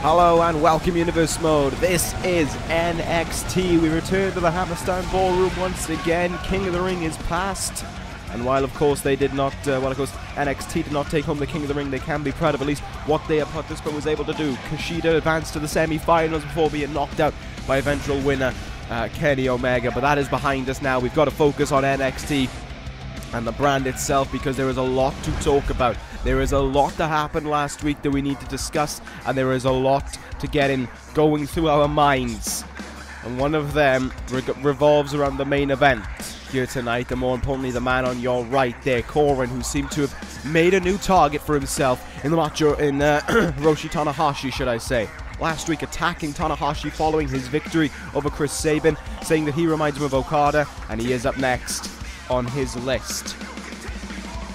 Hello and welcome Universe Mode. This is NXT. We return to the Hammerstein Ballroom once again. King of the Ring is past. And while of course they did not, NXT did not take home the King of the Ring, they can be proud of at least what their participant was able to do. Kushida advanced to the semi-finals before being knocked out by eventual winner Kenny Omega. But that is behind us now. We've got to focus on NXT and the brand itself because there is a lot to talk about. There is a lot that happened last week that we need to discuss, and there is a lot to get in going through our minds. And one of them revolves around the main event here tonight, and more importantly the man on your right there, Coren, who seemed to have made a new target for himself in the Macho, in Roshi Tanahashi, should I say. Last week attacking Tanahashi following his victory over Chris Sabin, saying that he reminds him of Okada, and he is up next on his list.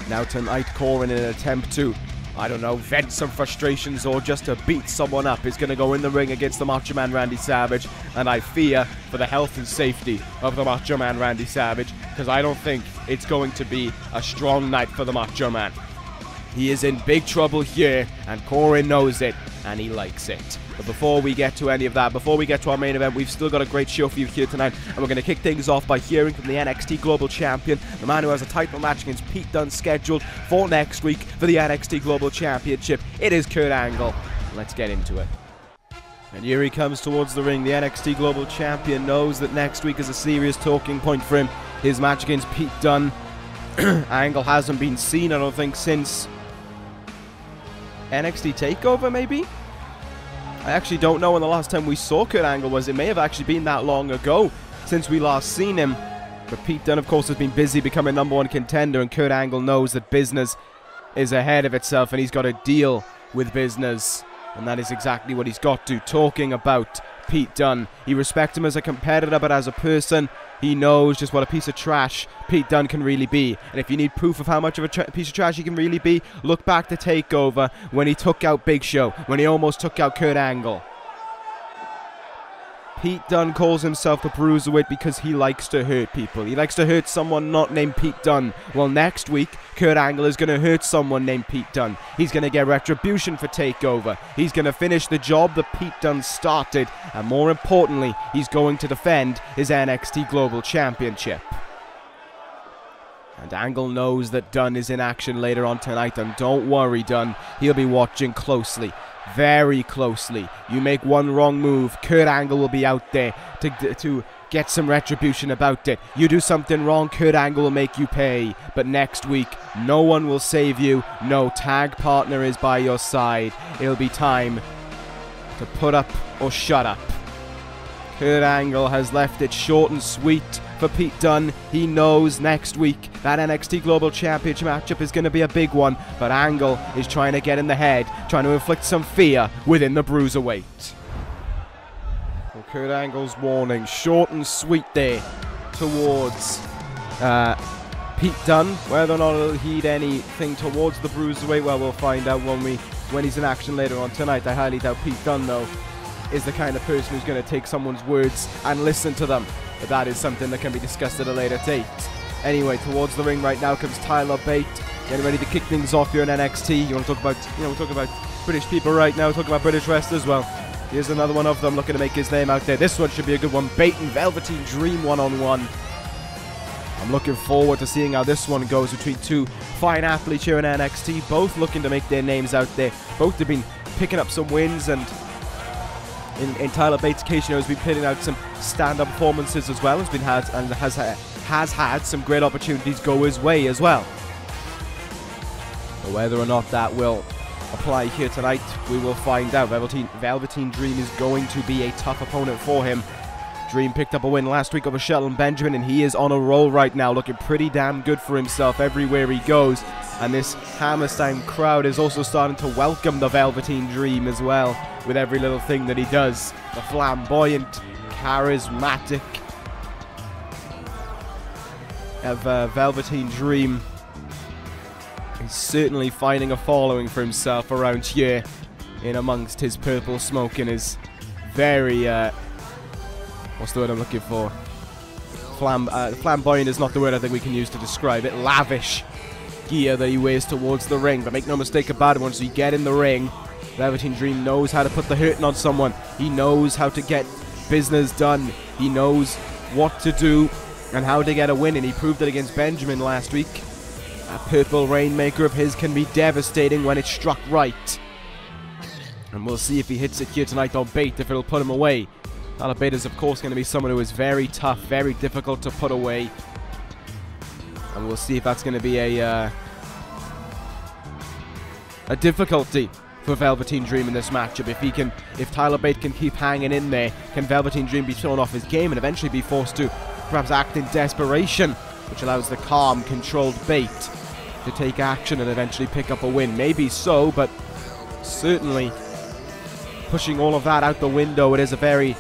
Now tonight, Coren, in an attempt to, I don't know, vent some frustrations or just to beat someone up, is going to go in the ring against the Macho Man Randy Savage, and I fear for the health and safety of the Macho Man Randy Savage, because I don't think it's going to be a strong night for the Macho Man. He is in big trouble here, and Coren knows it, and he likes it. But before we get to any of that, before we get to our main event, we've still got a great show for you here tonight, and we're going to kick things off by hearing from the NXT Global Champion, the man who has a title match against Pete Dunne scheduled for next week for the NXT Global Championship. It is Kurt Angle. Let's get into it. And here he comes towards the ring. The NXT Global Champion knows that next week is a serious talking point for him. His match against Pete Dunne. Angle hasn't been seen, I don't think, since NXT TakeOver, maybe? I actually don't know when the last time we saw Kurt Angle was. It may have actually been that long ago since we last seen him. But Pete Dunne, of course, has been busy becoming #1 contender, and Kurt Angle knows that business is ahead of itself, and he's got to deal with business. And that is exactly what he's got to. Talking about Pete Dunne, he respects him as a competitor, but as a person, he knows just what a piece of trash Pete Dunne can really be. And if you need proof of how much of a piece of trash he can really be, look back to TakeOver when he took out Big Show, when he almost took out Kurt Angle. Pete Dunne calls himself the Bruiserweight because he likes to hurt people. He likes to hurt someone not named Pete Dunne. Well, next week, Kurt Angle is going to hurt someone named Pete Dunne. He's going to get retribution for TakeOver. He's going to finish the job that Pete Dunne started. And more importantly, he's going to defend his NXT Global Championship. And Angle knows that Dunne is in action later on tonight. And don't worry, Dunne. He'll be watching closely. Very closely. You make one wrong move, Kurt Angle will be out there to get some retribution about it. You do something wrong, Kurt Angle will make you pay. But next week, no one will save you. No tag partner is by your side. It'll be time to put up or shut up. Kurt Angle has left it short and sweet for Pete Dunne. He knows next week that NXT Global Championship matchup is going to be a big one, but Angle is trying to get in the head, trying to inflict some fear within the Bruiserweight. Well, Kurt Angle's warning, short and sweet there, towards Pete Dunne. Whether or not he'll heed anything towards the Bruiserweight, well, we'll find out when he's in action later on tonight. I highly doubt Pete Dunne, though, is the kind of person who's going to take someone's words and listen to them. But that is something that can be discussed at a later date. Anyway, towards the ring right now comes Tyler Bate, getting ready to kick things off here in NXT. You want to talk about, we're talking about British people right now, talking about British wrestlers. Well, here's another one of them looking to make his name out there. This one should be a good one. Bate and Velveteen Dream one-on-one. I'm looking forward to seeing how this one goes between two fine athletes here in NXT, both looking to make their names out there. Both have been picking up some wins, and in Tyler Bates' case, he's been putting out some stand-up performances as well. Has had some great opportunities go his way as well. But whether or not that will apply here tonight, we will find out. Velveteen Dream is going to be a tough opponent for him. Dream picked up a win last week over Shelton Benjamin, and he is on a roll right now, looking pretty damn good for himself everywhere he goes. And this Hammerstein crowd is also starting to welcome the Velveteen Dream as well, with every little thing that he does. The flamboyant, charismatic of Velveteen Dream is certainly finding a following for himself around here, in amongst his purple smoke and his very, what's the word I'm looking for? Flamboyant is not the word I think we can use to describe it. Lavish gear that he wears towards the ring. But make no mistake about it, once you get in the ring, Velveteen Dream knows how to put the hurting on someone. He knows how to get business done. He knows what to do and how to get a win, and he proved it against Benjamin last week. That purple Rainmaker of his can be devastating when it's struck right. And we'll see if he hits it here tonight on Bate, if it'll put him away. Bate is, of course, going to be someone who is very tough, very difficult to put away. And we'll see if that's going to be a difficulty for Velveteen Dream in this matchup. If Tyler Bate can keep hanging in there, can Velveteen Dream be thrown off his game and eventually be forced to perhaps act in desperation, which allows the calm, controlled Bate to take action and eventually pick up a win? Maybe so, but certainly pushing all of that out the window, it is a very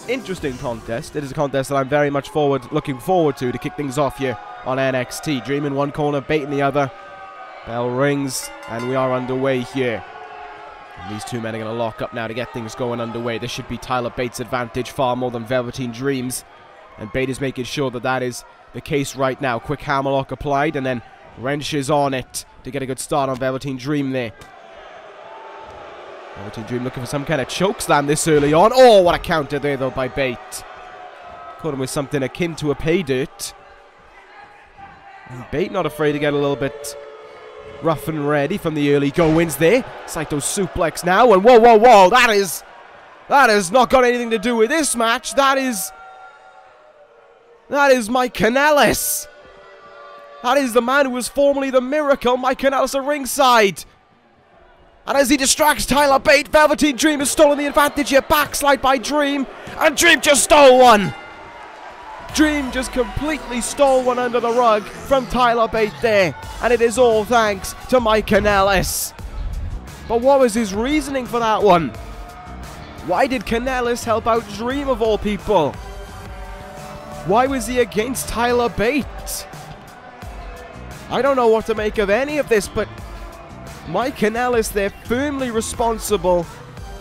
interesting contest. It is a contest that I'm very much looking forward to kick things off here on NXT. Dream in one corner, Bate in the other. Bell rings, and we are underway here. And these two men are going to lock up now to get things going underway. This should be Tyler Bate's advantage far more than Velveteen Dream's. And Bate is making sure that that is the case right now. Quick hammerlock applied, and then wrenches on it to get a good start on Velveteen Dream there. Velveteen Dream looking for some kind of chokeslam this early on. Oh, what a counter there, though, by Bate. Caught him with something akin to a pay dirt. And Bate not afraid to get a little bit rough and ready from the early go-ins there. Saito suplex now, and whoa, whoa, whoa, that has not got anything to do with this match. That is Mike Kanellis. That is the man who was formerly the Miracle, Mike Kanellis at ringside. And as he distracts Tyler Bate, Velveteen Dream has stolen the advantage here. Backslide by Dream, and Dream just stole one. Dream just completely stole one under the rug from Tyler Bate there. And it is all thanks to Mike Kanellis. But what was his reasoning for that one? Why did Kanellis help out Dream of all people? Why was he against Tyler Bate? I don't know what to make of any of this, but Mike Kanellis, they're firmly responsible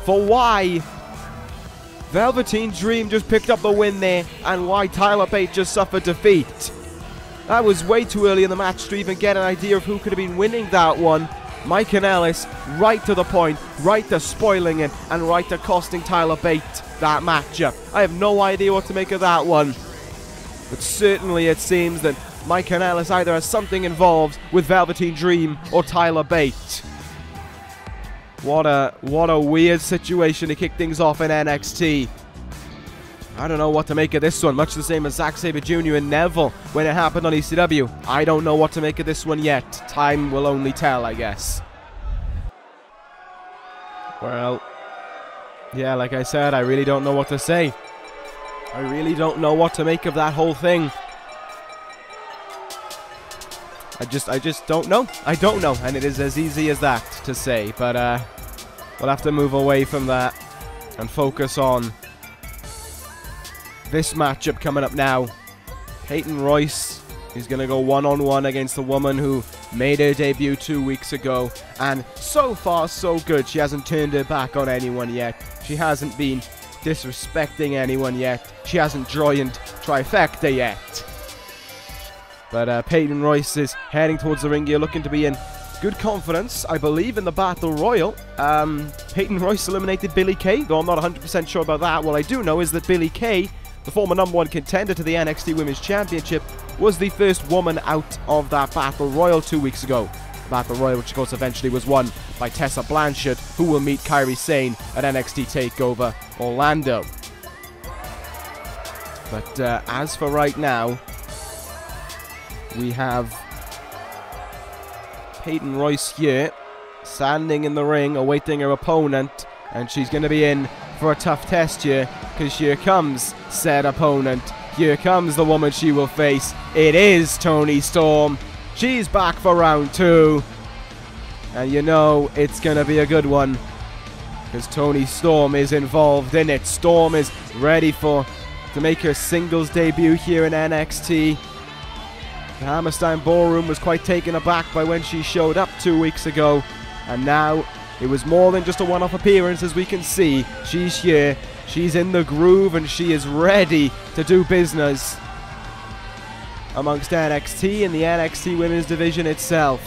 for why Velveteen Dream just picked up the win there and why Tyler Bate just suffered defeat. That was way too early in the match to even get an idea of who could have been winning that one. Mike Kanellis, right to the point, right to spoiling it, and right to costing Tyler Bate that matchup. I have no idea what to make of that one. But certainly it seems that Mike Kanellis either has something involved with Velveteen Dream or Tyler Bate. What a weird situation to kick things off in NXT. I don't know what to make of this one. Much the same as Zack Sabre Jr. and Neville when it happened on ECW. I don't know what to make of this one yet. Time will only tell, I guess. Well, yeah, like I said, I really don't know what to say. I really don't know what to make of that whole thing. I just don't know. I don't know, and it is as easy as that to say. But we'll have to move away from that and focus on this matchup coming up now. Peyton Royce is going to go one-on-one against the woman who made her debut 2 weeks ago. And so far, so good. She hasn't turned her back on anyone yet. She hasn't been disrespecting anyone yet. She hasn't joined Trifecta yet. But Peyton Royce is heading towards the ring here, looking to be in good confidence, I believe, in the Battle Royal. Peyton Royce eliminated Billie Kay, though I'm not 100% sure about that. What I do know is that Billie Kay, the former #1 contender to the NXT Women's Championship, was the first woman out of that Battle Royal 2 weeks ago. The Battle Royal, which of course eventually was won by Tessa Blanchard, who will meet Kairi Sane at NXT TakeOver Orlando. But as for right now, we have Peyton Royce here, standing in the ring, awaiting her opponent, and she's going to be in for a tough test here, because here comes said opponent. Here comes the woman she will face. It is Toni Storm. She's back for round 2, and you know it's going to be a good one, because Toni Storm is involved in it. Storm is ready to make her singles debut here in NXT. The Hammerstein Ballroom was quite taken aback by when she showed up 2 weeks ago, and now it was more than just a one-off appearance. As we can see, she's here, she's in the groove, and she is ready to do business amongst NXT and the NXT Women's Division itself.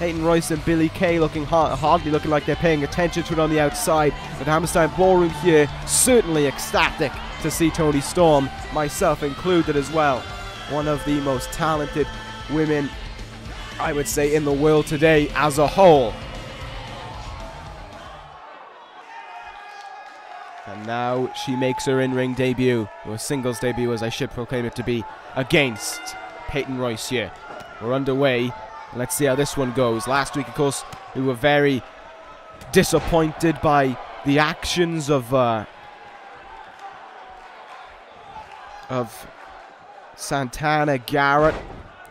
Peyton Royce and Billie Kay looking hardly looking like they're paying attention to it on the outside. But Hammerstein Ballroom here, certainly ecstatic to see Toni Storm, myself included as well. One of the most talented women, I would say, in the world today as a whole. And now she makes her in-ring debut, or singles debut as I should proclaim it to be, against Peyton Royce here. We're underway. Let's see how this one goes. Last week, of course, we were very disappointed by the actions of Santana, Garrett,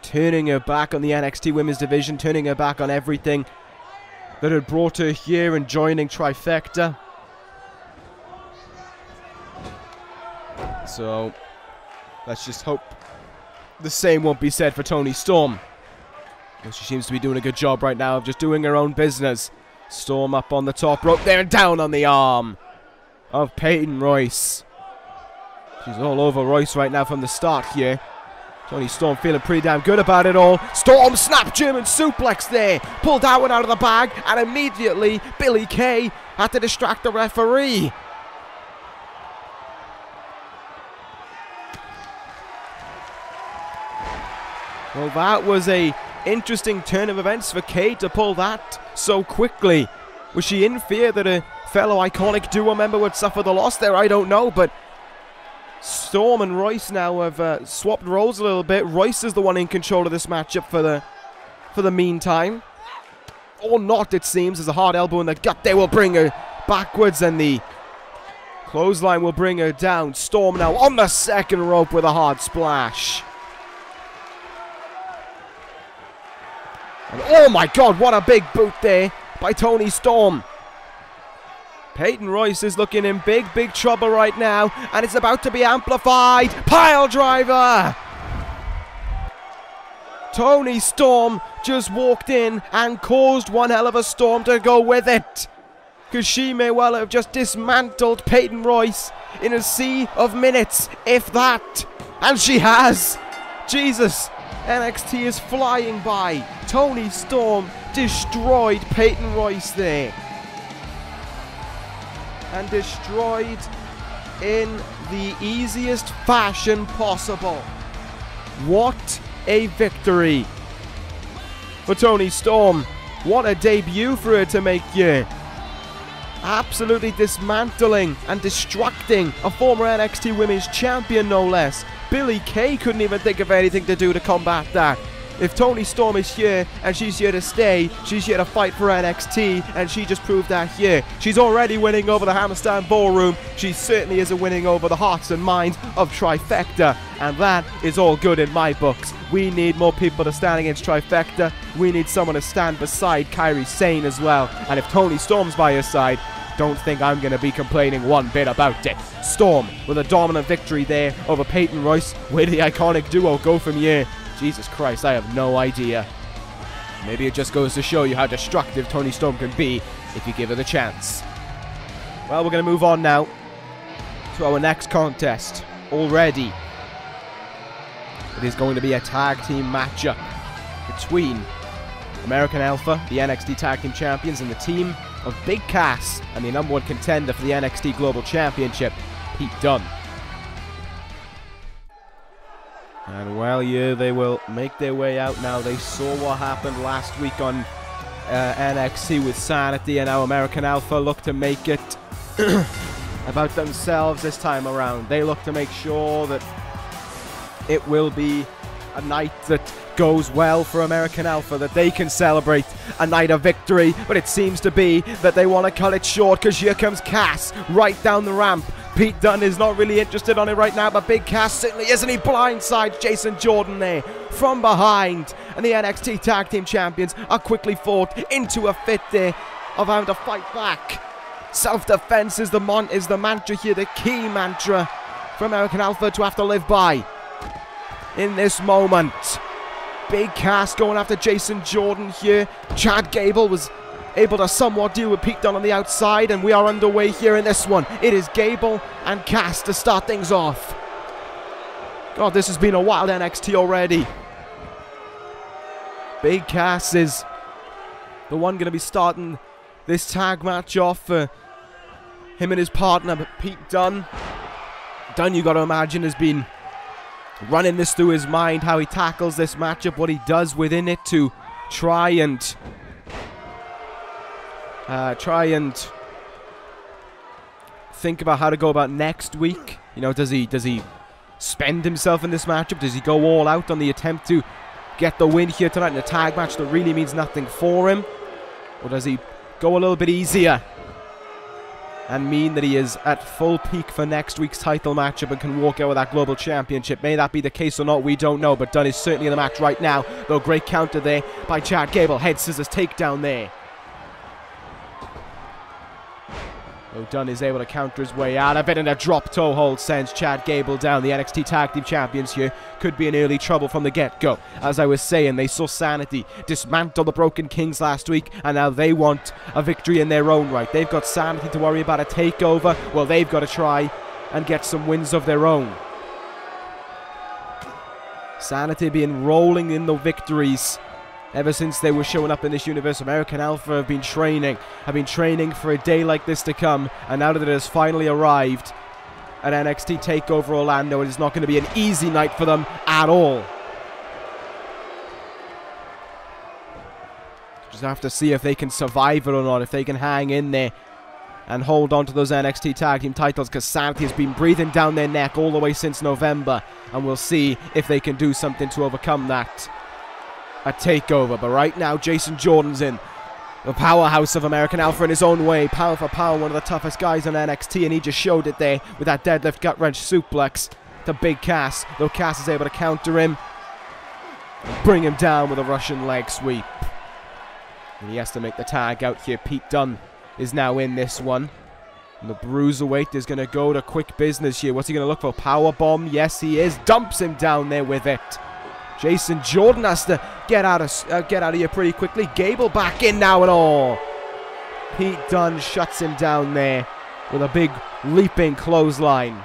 turning her back on the NXT Women's Division, turning her back on everything that had brought her here and joining Trifecta. So, let's just hope the same won't be said for Toni Storm. Well, she seems to be doing a good job right now of just doing her own business. Storm up on the top rope there and down on the arm of Peyton Royce. She's all over Royce right now from the start here. Toni Storm feeling pretty damn good about it all. Storm snap German suplex there. Pulled that one out of the bag, and immediately Billie Kay had to distract the referee. Well, that was a interesting turn of events for Kay to pull that so quickly. Was she in fear that a fellow iconic duo member would suffer the loss there? I don't know, but Storm and Royce now have swapped roles a little bit. Royce is the one in control of this matchup for the meantime. Or not, it seems, as a hard elbow in the gut there will bring her backwards, and the clothesline will bring her down. Storm now on the second rope with a hard splash. And oh my god, what a big boot there by Toni Storm. Peyton Royce is looking in big trouble right now, and it's about to be amplified. Pile driver! Toni Storm just walked in and caused one hell of a storm to go with it, because she may well have just dismantled Peyton Royce in a sea of minutes, if that. And she has. Jesus. NXT is flying by. Toni Storm destroyed Peyton Royce there. And destroyed in the easiest fashion possible. What a victory for Toni Storm. What a debut for her to make here. Absolutely dismantling and destructing a former NXT Women's Champion, no less. Billie Kay couldn't even think of anything to do to combat that. If Toni Storm is here and she's here to stay, she's here to fight for NXT, and she just proved that here. She's already winning over the Hammerstein Ballroom. She certainly is winning over the hearts and minds of Trifecta, and that is all good in my books. We need more people to stand against Trifecta. We need someone to stand beside Kairi Sane as well, and if Toni Storm's by her side, don't think I'm going to be complaining one bit about it. Storm with a dominant victory there over Peyton Royce. Where did the iconic duo go from here? Jesus Christ, I have no idea. Maybe it just goes to show you how destructive Toni Storm can be if you give her the chance. Well, we're going to move on now to our next contest. Already, it is going to be a tag team matchup between American Alpha, the NXT Tag Team Champions, and the team of Big Cass and the #1 contender for the NXT Global Championship, Pete Dunne. And well, yeah, they will make their way out now. They saw what happened last week on NXT with Sanity, and now American Alpha look to make it about themselves this time around. They look to make sure that it will be a night that goes well for American Alpha, that they can celebrate a night of victory, but it seems to be that they want to cut it short, because here comes Cass right down the ramp. Pete Dunne is not really interested on it right now, but Big Cass certainly isn't. He blindsides Jason Jordan there from behind, and the NXT Tag Team Champions are quickly fought into a fit there of having to fight back. Self-defense is the mantra here, the key mantra for American Alpha to have to live by in this moment. Big Cass going after Jason Jordan here. Chad Gable was able to somewhat deal with Pete Dunne on the outside, and we are underway here in this one. It is Gable and Cass to start things off. God, this has been a wild NXT already. Big Cass is the one going to be starting this tag match off for him and his partner, Pete Dunne. Dunne, you got to imagine, has been running this through his mind, how he tackles this matchup, what he does within it to try and think about how to go about next week. You know, does he spend himself in this matchup? Does he go all out on the attempt to get the win here tonight in a tag match that really means nothing for him? Or does he go a little bit easier and mean that he is at full peak for next week's title matchup and can walk out with that global championship? May that be the case or not, we don't know, but Dunne is certainly in the match right now. Though great counter there by Chad Gable. Head scissors takedown there. Though Dunne is able to counter his way out of it, and a drop toe hold sends Chad Gable down. The NXT Tag Team Champions here could be in early trouble from the get-go. As I was saying, they saw Sanity dismantle the Broken Kings last week, and now they want a victory in their own right. They've got Sanity to worry about a takeover. Well, they've got to try and get some wins of their own. Sanity been rolling in the victories ever since they were showing up in this universe. American Alpha have been training for a day like this to come, and now that it has finally arrived at NXT TakeOver Orlando, it is not going to be an easy night for them at all. Just have to see if they can survive it or not, if they can hang in there and hold on to those NXT Tag Team titles, because Sanity has been breathing down their neck all the way since November, and we'll see if they can do something to overcome that a takeover. But right now, Jason Jordan's in the powerhouse of American Alpha in his own way. Power for power, one of the toughest guys on NXT, and he just showed it there with that deadlift gut wrench suplex to Big Cass. Though Cass is able to counter him, bring him down with a Russian leg sweep. And he has to make the tag out here. Pete Dunne is now in this one. And the Bruiserweight is going to go to quick business here. What's he going to look for? Power bomb? Yes, he is. Dumps him down there with it. Jason Jordan has to get out of here pretty quickly. Gable back in now and all. Pete Dunne shuts him down there with a big leaping clothesline.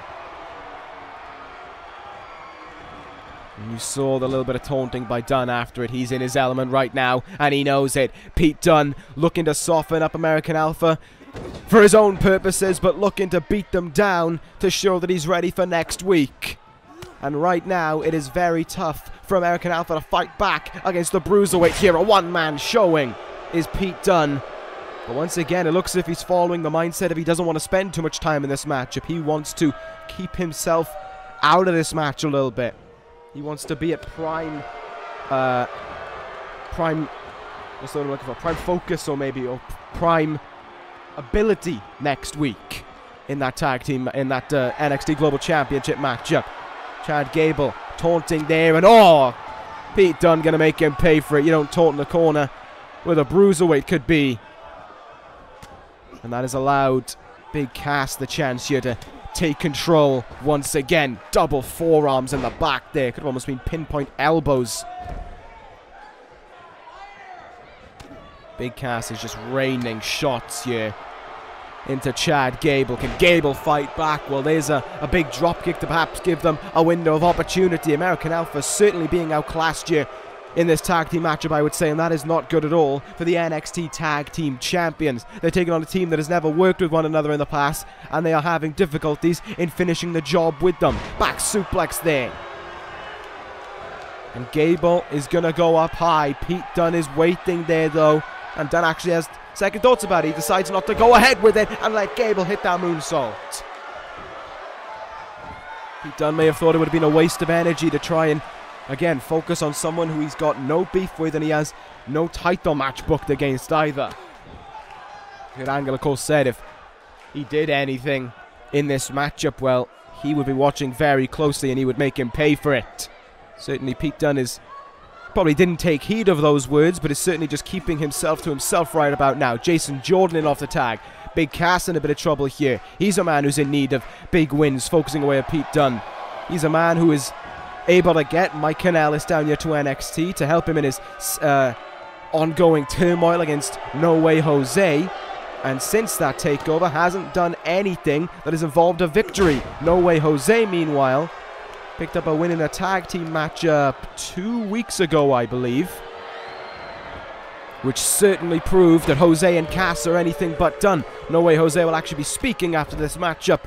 And you saw the little bit of taunting by Dunne after it. He's in his element right now, and he knows it. Pete Dunne looking to soften up American Alpha for his own purposes, but looking to beat them down to show that he's ready for next week. And right now, it is very tough for American Alpha to fight back against the Bruiserweight here. A one-man showing is Pete Dunne. But once again, it looks as if he's following the mindset of he doesn't want to spend too much time in this matchup. He wants to keep himself out of this match a little bit. He wants to be at prime what's the word I'm looking for? Prime focus, or maybe, or prime ability next week in that tag team, in that NXT Global Championship matchup. Chad Gable taunting there, and oh, Pete Dunne gonna make him pay for it. You don't taunt in the corner where the Bruiserweight could be. And that has allowed Big Cass the chance here to take control once again. Double forearms in the back there. Could have almost been pinpoint elbows. Big Cass is just raining shots here into Chad Gable. Can Gable fight back? Well, there's a big drop kick to perhaps give them a window of opportunity. American Alpha certainly being outclassed here in this tag team matchup, I would say, and that is not good at all for the NXT Tag Team Champions. They're taking on a team that has never worked with one another in the past, and they are having difficulties in finishing the job with them. Back suplex there. And Gable is going to go up high. Pete Dunne is waiting there, though, and Dunne actually has second thoughts about it. He decides not to go ahead with it and let Gable hit that moonsault. Pete Dunne may have thought it would have been a waste of energy to try and, again, focus on someone who he's got no beef with, and he has no title match booked against either. Good Angle, of course, said if he did anything in this matchup, well, he would be watching very closely and he would make him pay for it. Certainly Pete Dunne is probably didn't take heed of those words, but is certainly just keeping himself to himself right about now. Jason Jordan in off the tag. Big Cass in a bit of trouble here. He's a man who's in need of big wins, focusing away at Pete Dunne. He's a man who is able to get Mike Kanellis down here to NXT to help him in his ongoing turmoil against No Way Jose. And since that takeover, hasn't done anything that has involved a victory. No Way Jose, meanwhile, picked up a win in a tag team matchup 2 weeks ago, I believe. which certainly proved that Jose and Cass are anything but done. No way Jose will actually be speaking after this matchup,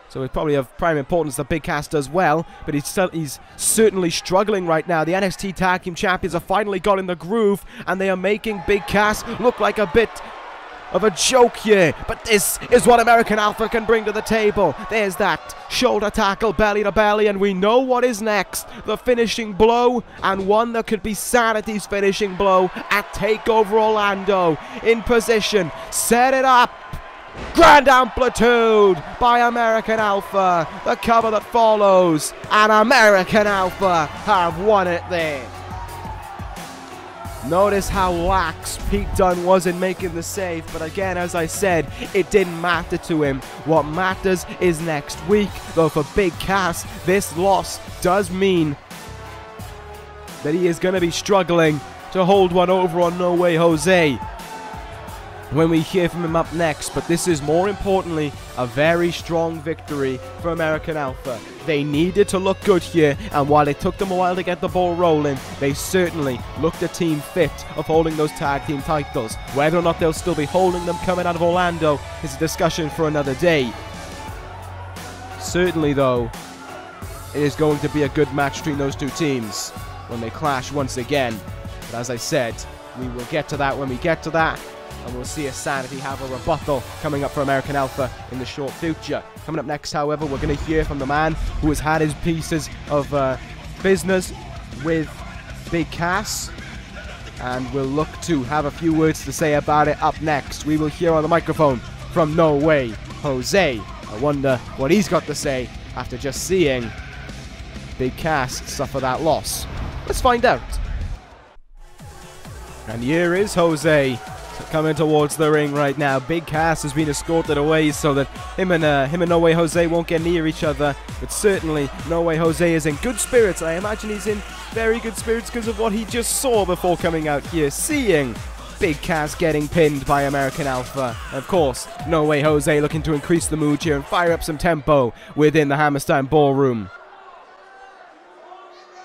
so it's probably of prime importance that Big Cass does well, but he's certainly struggling right now. The NXT Tag Team Champions have finally got in the groove, and they are making Big Cass look like a bit of a joke here. But this is what American Alpha can bring to the table. There's that shoulder tackle, belly to belly, and we know what is next. The finishing blow, and one that could be Sanity's finishing blow at TakeOver Orlando. In position, set it up. Grand amplitude by American Alpha. The cover that follows, and American Alpha have won it there. Notice how lax Pete Dunne was in making the save, but again, as I said, it didn't matter to him. What matters is next week, though for Big Cass, this loss does mean that he is going to be struggling to hold one over on No Way Jose when we hear from him up next. But this is more importantly a very strong victory for American Alpha. They needed to look good here, and while it took them a while to get the ball rolling, they certainly looked a team fit of holding those tag team titles. Whether or not they'll still be holding them coming out of Orlando is a discussion for another day. Certainly though, it is going to be a good match between those two teams when they clash once again. But as I said, we will get to that when we get to that. And we'll see if Sanity have a rebuttal coming up for American Alpha in the short future. Coming up next, however, we're going to hear from the man who has had his pieces of business with Big Cass. And we'll look to have a few words to say about it up next. We will hear on the microphone from No Way Jose. I wonder what he's got to say after just seeing Big Cass suffer that loss. Let's find out. And here is Jose coming towards the ring right now. Big Cass has been escorted away so that him and No Way Jose won't get near each other. But certainly, No Way Jose is in good spirits. I imagine he's in very good spirits because of what he just saw before coming out here, seeing Big Cass getting pinned by American Alpha. Of course, No Way Jose looking to increase the mood here and fire up some tempo within the Hammerstein Ballroom.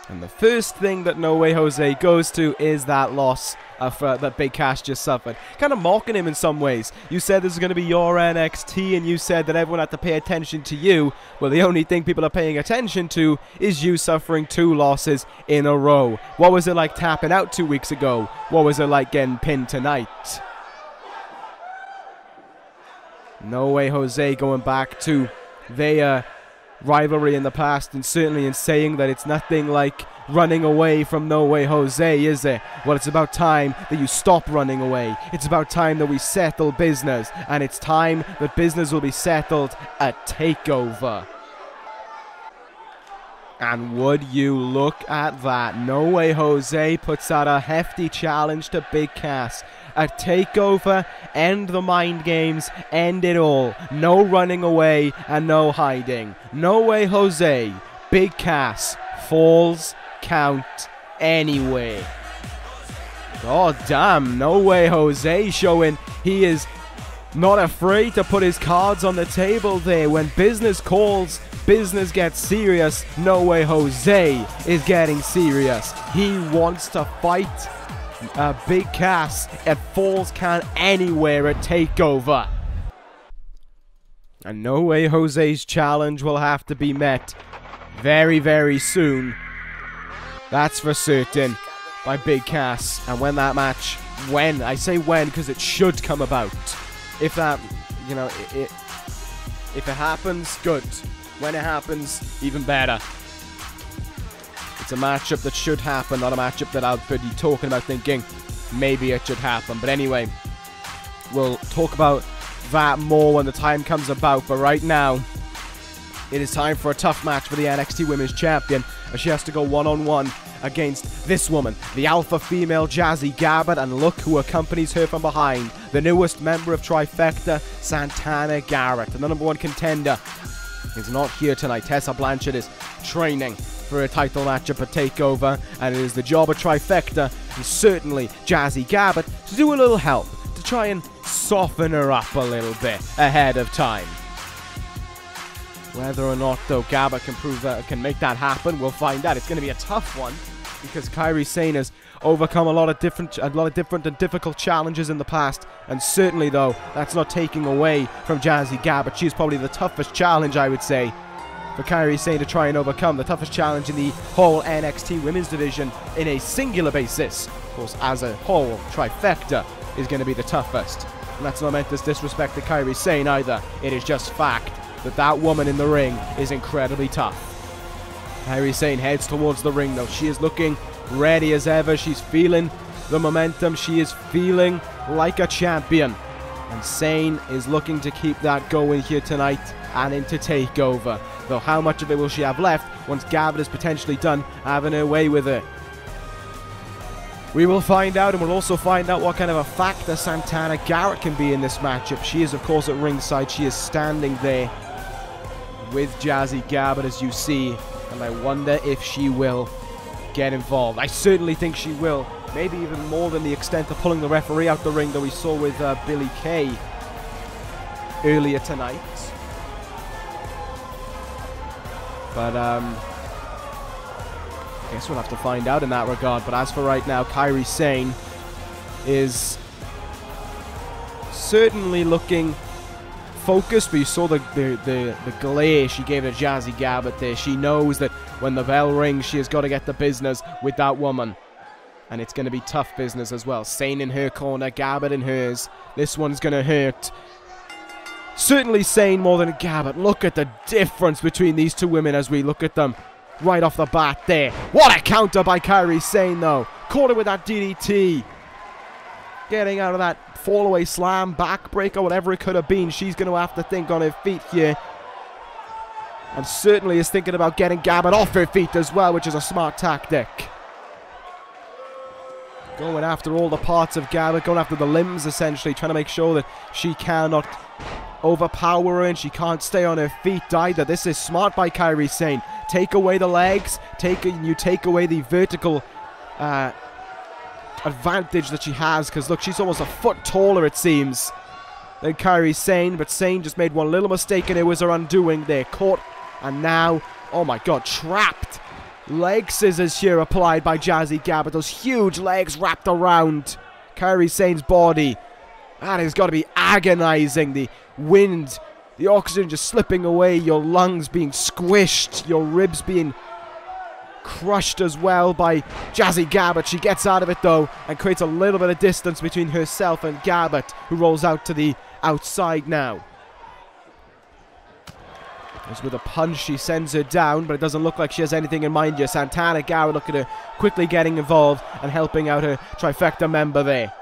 And the first thing that No Way Jose goes to is that loss that Big Cass just suffered. Kind of mocking him in some ways. You said this is going to be your NXT, and you said that everyone had to pay attention to you. Well, the only thing people are paying attention to is you suffering 2 losses in a row. What was it like tapping out 2 weeks ago? What was it like getting pinned tonight? No Way Jose going back to their rivalry in the past, and certainly in saying that it's nothing like running away from No Way Jose, is it? Well, it's about time that you stop running away. It's about time that we settle business, and it's time that business will be settled at TakeOver. And would you look at that? No Way Jose puts out a hefty challenge to Big Cass. At TakeOver, end the mind games, end it all. No running away and no hiding. No Way Jose, Big Cass, falls count anyway. God damn, No Way Jose showing he is not afraid to put his cards on the table there. When business calls, business gets serious. No Way Jose is getting serious. He wants to fight Big Cass at Falls Count anywhere at TakeOver. And No Way Jose's challenge will have to be met very, very soon. That's for certain, by Big Cass. And when that match, I say when because it should come about. If that, you know, if it happens, good. When it happens, even better. It's a matchup that should happen, not a matchup that I'll be talking about thinking maybe it should happen. But anyway, we'll talk about that more when the time comes about. But right now, it is time for a tough match for the NXT Women's Champion, as she has to go one-on-one against this woman, the alpha female Jazzy Gabert, and look who accompanies her from behind, the newest member of Trifecta, Santana Garrett. And the #1 contender is not here tonight. Tessa Blanchard is training for a title matchup at TakeOver, and it is the job of Trifecta, and certainly Jazzy Gabert, to do a little help, to try and soften her up a little bit ahead of time. Whether or not, though, Gabert can make that happen, we'll find out. It's going to be a tough one, because Kairi Sane has overcome a lot of different and difficult challenges in the past. And certainly, though, that's not taking away from Jazzy Gabert. She's probably the toughest challenge, I would say, for Kairi Sane to try and overcome. The toughest challenge in the whole NXT Women's Division in a singular basis. Of course, as a whole, trifecta is going to be the toughest. And that's not meant as disrespect to Kairi Sane either. It is just fact that that woman in the ring is incredibly tough. Kairi Sane heads towards the ring, though. She is looking ready as ever. She's feeling the momentum. She is feeling like a champion. And Sane is looking to keep that going here tonight and into TakeOver. Though how much of it will she have left once Gabert is potentially done having her way with her? We will find out, and we'll also find out what kind of a factor Santana Garrett can be in this matchup. She is, of course, at ringside. She is standing there with Jazzy Gabert, as you see. And I wonder if she will get involved. I certainly think she will. Maybe even more than the extent of pulling the referee out the ring that we saw with Billie Kay earlier tonight. But, I guess we'll have to find out in that regard. But as for right now, Kairi Sane is certainly looking focused. But you saw the glare she gave to Jazzy Gabert there. She knows that when the bell rings, she has got to get the business with that woman. And it's going to be tough business as well. Sane in her corner, Gabert in hers. This one's going to hurt. Certainly Sane more than Gabert. Look at the difference between these two women as we look at them right off the bat there. What a counter by Kairi Sane, though. Caught her with that DDT. Getting out of that fall-away slam, backbreaker, whatever it could have been. She's going to have to think on her feet here. And certainly is thinking about getting Gabert off her feet as well, which is a smart tactic. Going after all the parts of Gabert, going after the limbs, essentially, trying to make sure that she cannot overpower her and she can't stay on her feet either. This is smart by Kairi Sane. Take away the legs, you take away the vertical advantage that she has, because look, she's almost a foot taller, it seems, than Kairi Sane, but Sane just made one little mistake and it was her undoing there. Caught, and now, oh my god, trapped. Leg scissors here applied by Jazzy Gabert. Those huge legs wrapped around Kairi Sane's body. That has got to be agonizing. The wind, the oxygen just slipping away, your lungs being squished, your ribs being crushed as well by Jazzy Gabert. She gets out of it though and creates a little bit of distance between herself and Gabert, who rolls out to the outside now. As with a punch, she sends her down, but it doesn't look like she has anything in mind yet. Santana Garrett, look at her quickly getting involved and helping out her trifecta member there.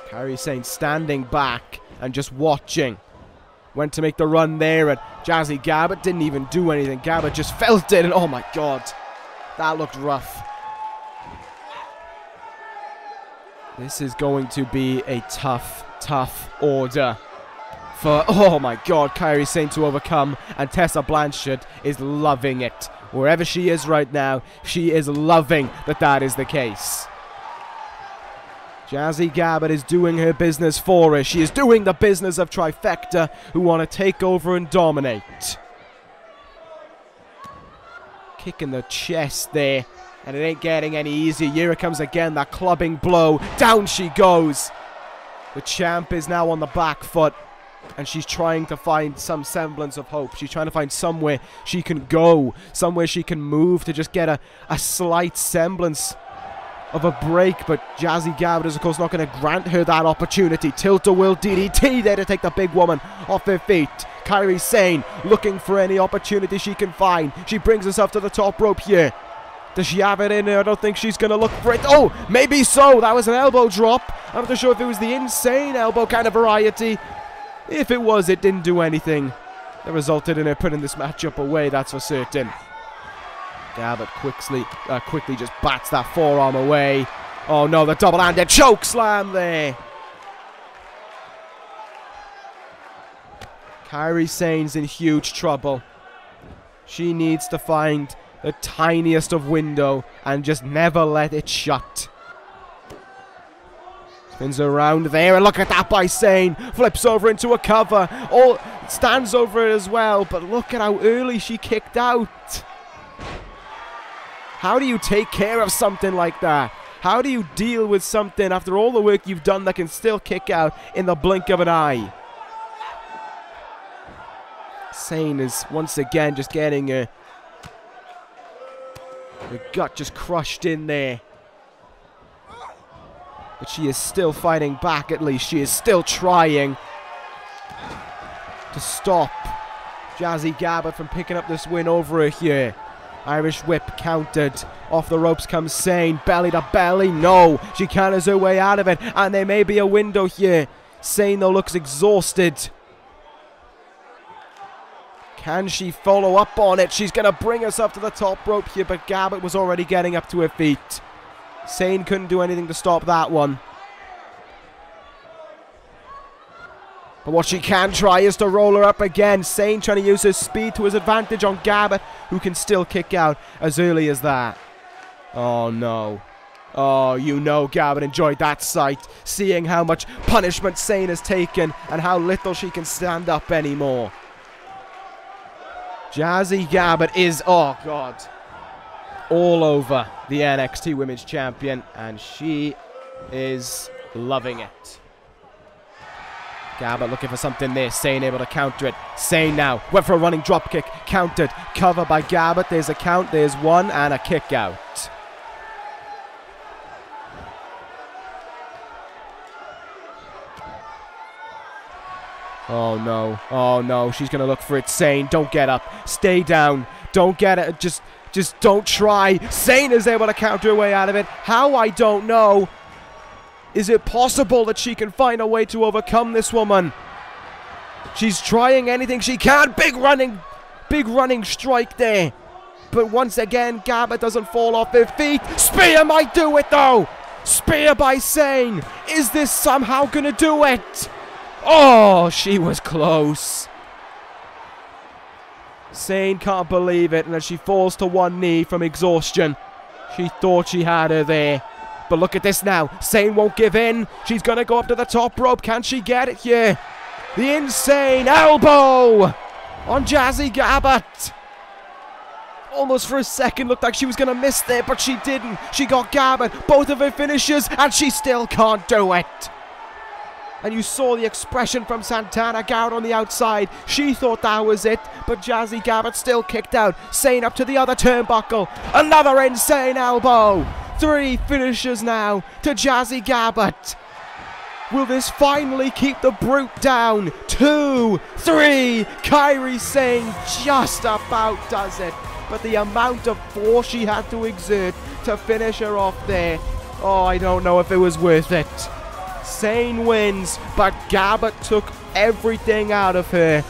Kairi Sane standing back and just watching. Went to make the run there, and Jazzy Gabert didn't even do anything. Gabert just felt it, and oh my god, that looked rough. This is going to be a tough, tough order for, oh my god, Kairi Sane to overcome, and Tessa Blanchard is loving it. Wherever she is right now, she is loving that that is the case. Jazzy Gabert is doing her business for her. She is doing the business of trifecta, who want to take over and dominate. Kick in the chest there, and it ain't getting any easier. Here it comes again, that clubbing blow. Down she goes. The champ is now on the back foot, and she's trying to find some semblance of hope. She's trying to find somewhere she can go, somewhere she can move to just get a slight semblance of a break. But Jazzy Gabert is, of course, not going to grant her that opportunity. Tilt-a-will DDT there to take the big woman off her feet. Kairi Sane looking for any opportunity she can find. She brings herself to the top rope here. Does she have it in her? I don't think she's going to look for it. Oh, maybe so. That was an elbow drop. I'm not sure if it was the insane elbow kind of variety. If it was, it didn't do anything that resulted in her putting this matchup away, that's for certain. Gabert quickly just bats that forearm away. Oh no, the double-handed choke slam there. Kairi Sane's in huge trouble. She needs to find the tiniest of window and just never let it shut. Spins around there, and look at that by Sane. Flips over into a cover. Oh, stands over it as well, but look at how early she kicked out. How do you take care of something like that? How do you deal with something after all the work you've done that can still kick out in the blink of an eye? Sane is once again just getting the gut just crushed in there. But she is still fighting back at least. She is still trying to stop Jazzy Gabert from picking up this win over her here. Irish whip countered. Off the ropes comes Sane. Belly to belly. No. She counters her way out of it. And there may be a window here. Sane, though, looks exhausted. Can she follow up on it? She's going to bring herself to the top rope here, but Gabert was already getting up to her feet. Sane couldn't do anything to stop that one. But what she can try is to roll her up again. Sane trying to use his speed to his advantage on Gabert, who can still kick out as early as that. Oh, no. Oh, you know Gabert enjoyed that sight, seeing how much punishment Sane has taken and how little she can stand up anymore. Jazzy Gabert is, oh, God, all over the NXT Women's Champion, and she is loving it. Gabert looking for something there. Sane able to counter it. Sane now went for a running drop kick. Countered. Cover by Gabert. There's a count. There's one and a kick out. Oh no. Oh no. She's going to look for it. Sane, don't get up. Stay down. Don't get it. Just don't try. Sane is able to counter her way out of it. How? I don't know. Is it possible that she can find a way to overcome this woman? She's trying anything she can. Big running strike there. But once again, Gabert doesn't fall off her feet. Spear might do it though. Spear by Sane. Is this somehow going to do it? Oh, she was close. Sane can't believe it, and as she falls to one knee from exhaustion, she thought she had her there. But look at this now. Sane won't give in. She's going to go up to the top rope. Can she get it here? The insane elbow on Jazzy Gabert. Almost for a second looked like she was going to miss there, but she didn't. She got Gabert. Both of her finishes, and she still can't do it. And you saw the expression from Santana, Garrett on the outside. She thought that was it, but Jazzy Gabert still kicked out. Sane up to the other turnbuckle. Another insane elbow. 3 finishes now to Jazzy Gabert. Will this finally keep the brute down? 2, 3. Kairi Sane just about does it. But the amount of force she had to exert to finish her off there. Oh, I don't know if it was worth it. Sane wins, but Gabert took everything out of her.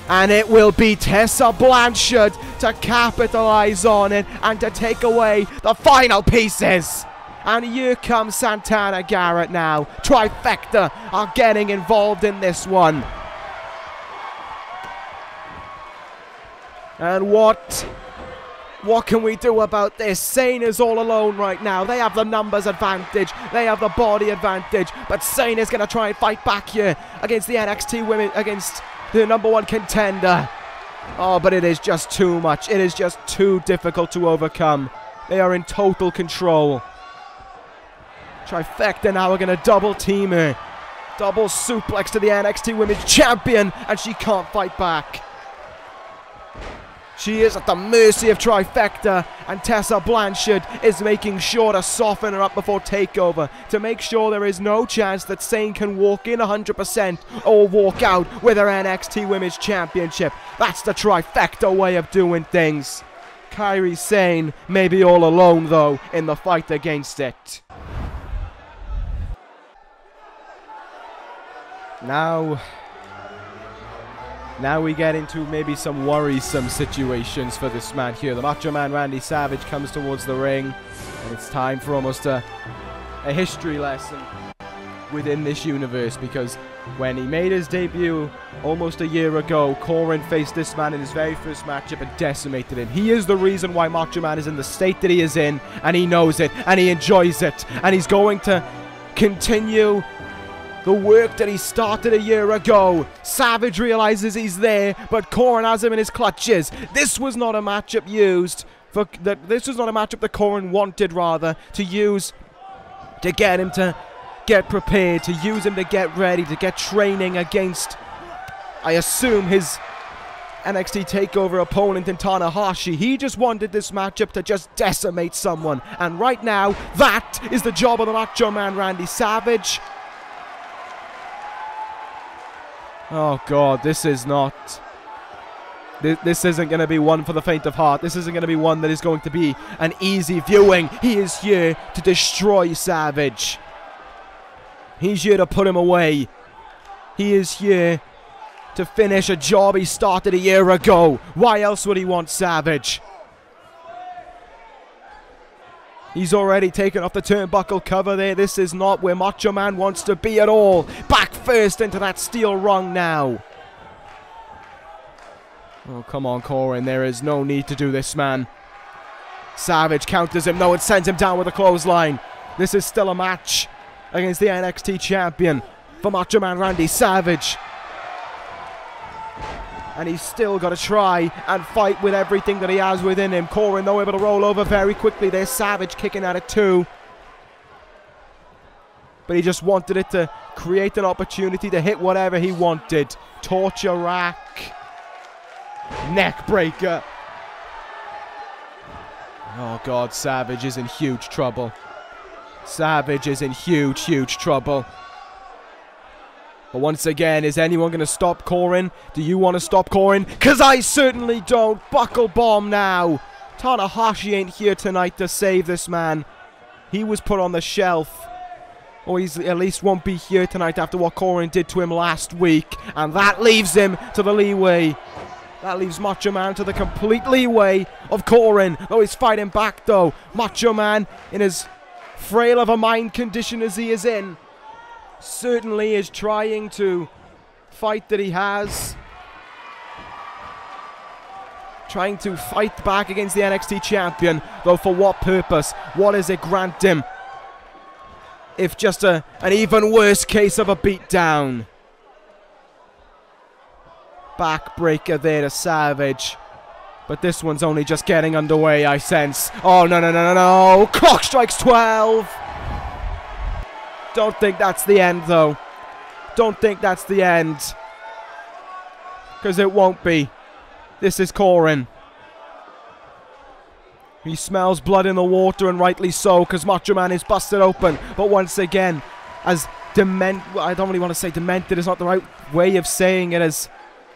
And it will be Tessa Blanchard to capitalize on it and to take away the final pieces. And here comes Santana Garrett now. Trifecta are getting involved in this one. And what can we do about this? Sane is all alone right now. They have the numbers advantage. They have the body advantage. But Sane is going to try and fight back here against the NXT women, against the #1 contender. Oh, but it is just too much. It is just too difficult to overcome. They are in total control. Trifecta now are going to double team her. Double suplex to the NXT Women's Champion, and she can't fight back. She is at the mercy of Trifecta, and Tessa Blanchard is making sure to soften her up before takeover to make sure there is no chance that Sane can walk in 100% or walk out with her NXT Women's Championship. That's the Trifecta way of doing things. Kairi Sane may be all alone though in the fight against it. Now we get into maybe some worrisome situations for this man here. The Macho Man Randy Savage comes towards the ring, and it's time for almost a history lesson within this universe, because when he made his debut almost a year ago, Coren faced this man in his very first matchup and decimated him. He is the reason why Macho Man is in the state that he is in, and he knows it, and he enjoys it, and he's going to continue the work that he started a year ago. Savage realizes he's there, but Coren has him in his clutches. This was not a matchup used This was not a matchup that Coren wanted, rather, to use to get him to get prepared, to use him to get ready, to get training against, I assume, his NXT TakeOver opponent in Tanahashi. He just wanted this matchup to just decimate someone. And right now, that is the job of the Macho Man Randy Savage. Oh God, this is not... This isn't going to be one for the faint of heart. This isn't going to be one that is going to be an easy viewing. He is here to destroy Savage. He's here to put him away. He is here to finish a job he started a year ago. Why else would he want Savage? He's already taken off the turnbuckle cover there. This is not where Macho Man wants to be at all. Back first into that steel rung now. Oh, come on, Coren. There is no need to do this, man. Savage counters him. No, it sends him down with a clothesline. This is still a match against the NXT champion for Macho Man Randy Savage. And he's still got to try and fight with everything that he has within him. Coren, though, able to roll over very quickly. There's Savage kicking at it too. But he just wanted it to create an opportunity to hit whatever he wanted. Torture rack. Neck breaker. Oh God, Savage is in huge trouble. Savage is in huge, huge trouble. But once again, is anyone going to stop Coren? Do you want to stop Coren? Because I certainly don't. Buckle bomb now. Tanahashi ain't here tonight to save this man. He was put on the shelf. Or he at least won't be here tonight after what Coren did to him last week. And that leaves him to the leeway. That leaves Macho Man to the complete leeway of Coren. Oh, he's fighting back though. Macho Man, in as frail of a mind condition as he is in, certainly is trying to fight that he has. Trying to fight back against the NXT champion. Though for what purpose? What does it grant him? If just an even worse case of a beatdown. Backbreaker there to Savage. But this one's only just getting underway, I sense. Oh, no, no, no, no, no. Clock strikes 12. Don't think that's the end, though. Don't think that's the end. Because it won't be. This is Coren. He smells blood in the water, and rightly so, because Macho Man is busted open. But once again, as I don't really want to say demented, is not the right way of saying it, as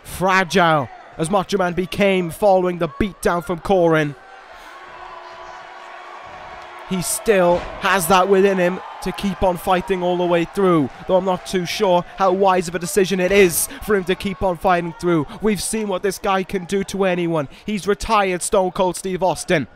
fragile as Macho Man became following the beatdown from Coren. He still has that within him to keep on fighting all the way through. Though I'm not too sure how wise of a decision it is for him to keep on fighting through. We've seen what this guy can do to anyone. He's retired Stone Cold Steve Austin.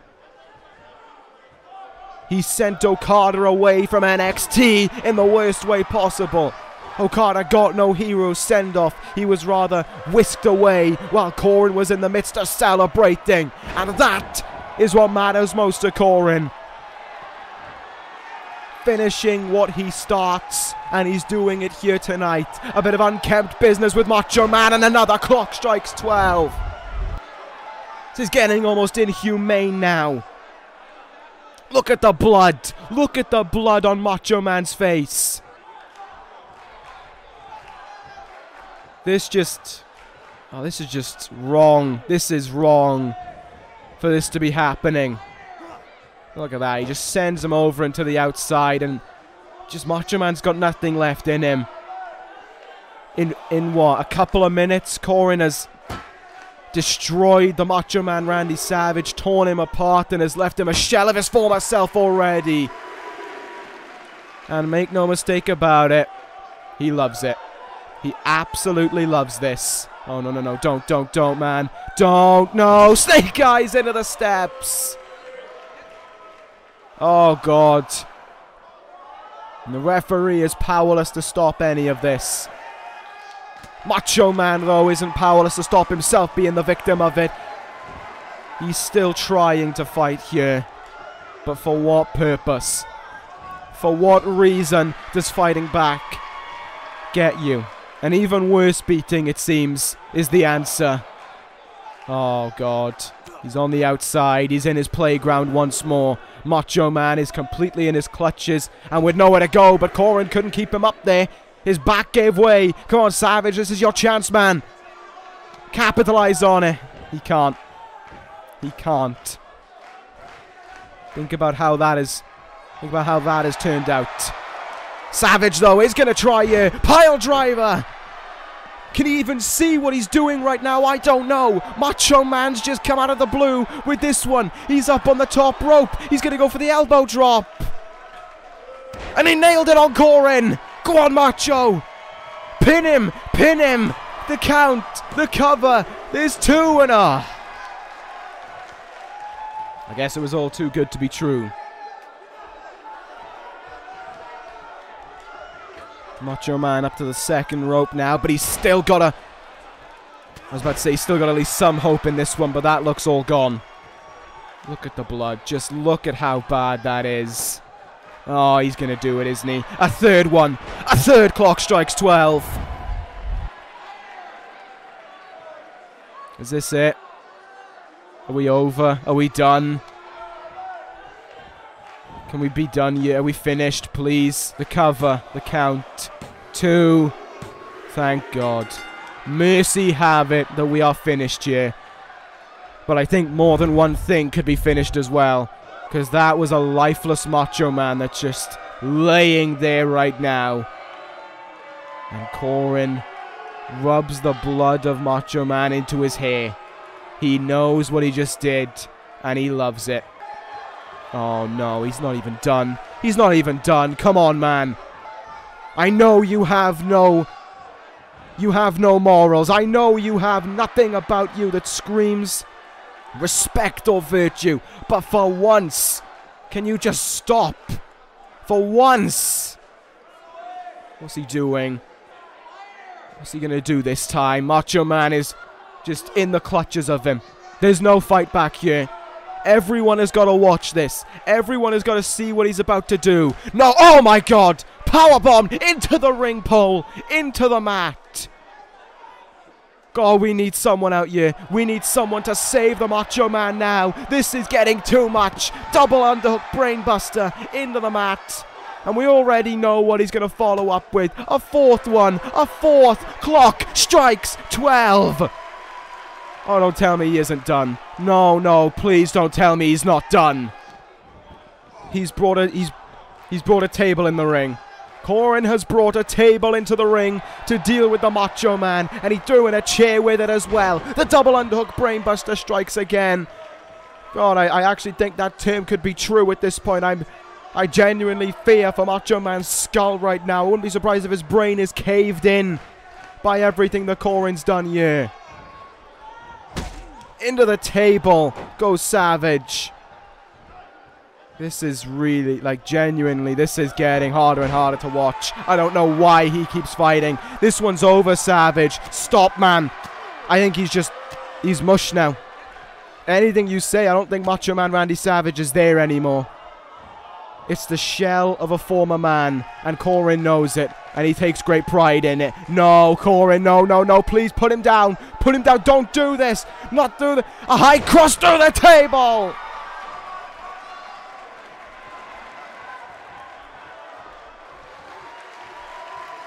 He sent Okada away from NXT in the worst way possible. Okada got no hero send-off. He was rather whisked away while Coren was in the midst of celebrating. And that is what matters most to Coren. Finishing what he starts, and he's doing it here tonight. A bit of unkempt business with Macho Man, and another clock strikes 12. This is getting almost inhumane now. Look at the blood. Look at the blood on Macho Man's face. This is just wrong. This is wrong for this to be happening. Look at that. He just sends him over into the outside, and just Macho Man's got nothing left in him. In what? A couple of minutes, Coren has destroyed the Macho Man Randy Savage, torn him apart, and has left him a shell of his former self already. And make no mistake about it, he loves it. He absolutely loves this. Oh, no, no, no. Don't, man. Don't. No. Snake Eyes into the steps. Oh, God. And the referee is powerless to stop any of this. Macho Man, though, isn't powerless to stop himself being the victim of it. He's still trying to fight here. But for what purpose? For what reason does fighting back get you? An even worse beating, it seems, is the answer. Oh, God. He's on the outside. He's in his playground once more. Macho Man is completely in his clutches and with nowhere to go, but Coren couldn't keep him up there. His back gave way. Come on, Savage. This is your chance, man. Capitalize on it. He can't. He can't. Think about how that is. Think about how that has turned out. Savage, though, is going to try a pile driver. Can he even see what he's doing right now? I don't know. Macho Man's just come out of the blue with this one. He's up on the top rope. He's going to go for the elbow drop. And he nailed it on Coren. Go on, Macho. Pin him. Pin him. The count. The cover. There's 2 and I guess it was all too good to be true. Macho Man up to the second rope now, but he's still got a... I was about to say he's still got at least some hope in this one, but that looks all gone. Look at the blood. Just look at how bad that is. Oh, he's going to do it, isn't he? A third one. A third clock strikes 12. Is this it? Are we over? Are we done? Can we be done yet? Are we finished, please? The cover. The count. 2. Thank God. Mercy have it that we are finished here. But I think more than one thing could be finished as well. Because that was a lifeless Macho Man that's just laying there right now. And Coren rubs the blood of Macho Man into his hair. He knows what he just did. And he loves it. Oh no, he's not even done. He's not even done. Come on, man. I know you have no... You have no morals. I know you have nothing about you that screams respect or virtue. But for once, can you just stop? For once. What's he doing? What's he gonna do this time? Macho Man is just in the clutches of him. There's no fight back here. Everyone has got to watch this. Everyone has got to see what he's about to do. No, oh my God! Powerbomb into the ring pole, into the mat. God, we need someone out here. We need someone to save the Macho Man now. This is getting too much. Double underhook brainbuster into the mat. And we already know what he's going to follow up with. A fourth one. A fourth. Clock strikes 12. Oh, don't tell me he isn't done. No, no, please don't tell me he's not done. He's brought a table in the ring. Coren has brought a table into the ring to deal with the Macho Man, and he threw in a chair with it as well. The double underhook brainbuster strikes again. God, I actually think that term could be true at this point. I genuinely fear for Macho Man's skull right now. I wouldn't be surprised if his brain is caved in by everything that Coren's done here. Into the table goes Savage. This is really, like, genuinely, this is getting harder and harder to watch. I don't know why he keeps fighting. This one's over, Savage. Stop, man. I think he's mush now. Anything you say, I don't think Macho Man Randy Savage is there anymore. It's the shell of a former man, and Coren knows it, and he takes great pride in it. No, Coren, no, no, no, please put him down. Put him down, don't do this. Not do the... A high cross through the table.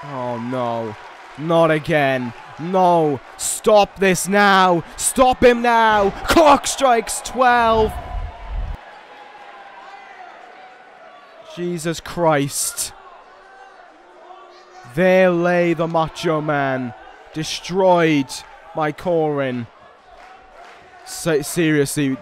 Oh, no. Not again. No. Stop this now. Stop him now. Clock strikes 12. Jesus Christ. There lay the Macho Man. Destroyed by Coren. Seriously.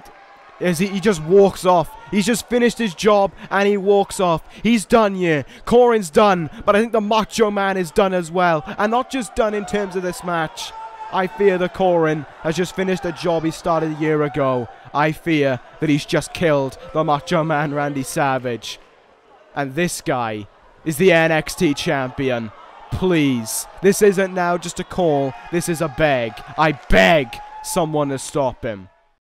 He just walks off. He's just finished his job and he walks off. He's done here. Coren's done. But I think the Macho Man is done as well. And not just done in terms of this match. I fear that Coren has just finished a job he started a year ago. I fear that he's just killed the Macho Man Randy Savage. And this guy is the NXT champion. Please. This isn't now just a call. This is a beg. I beg someone to stop him.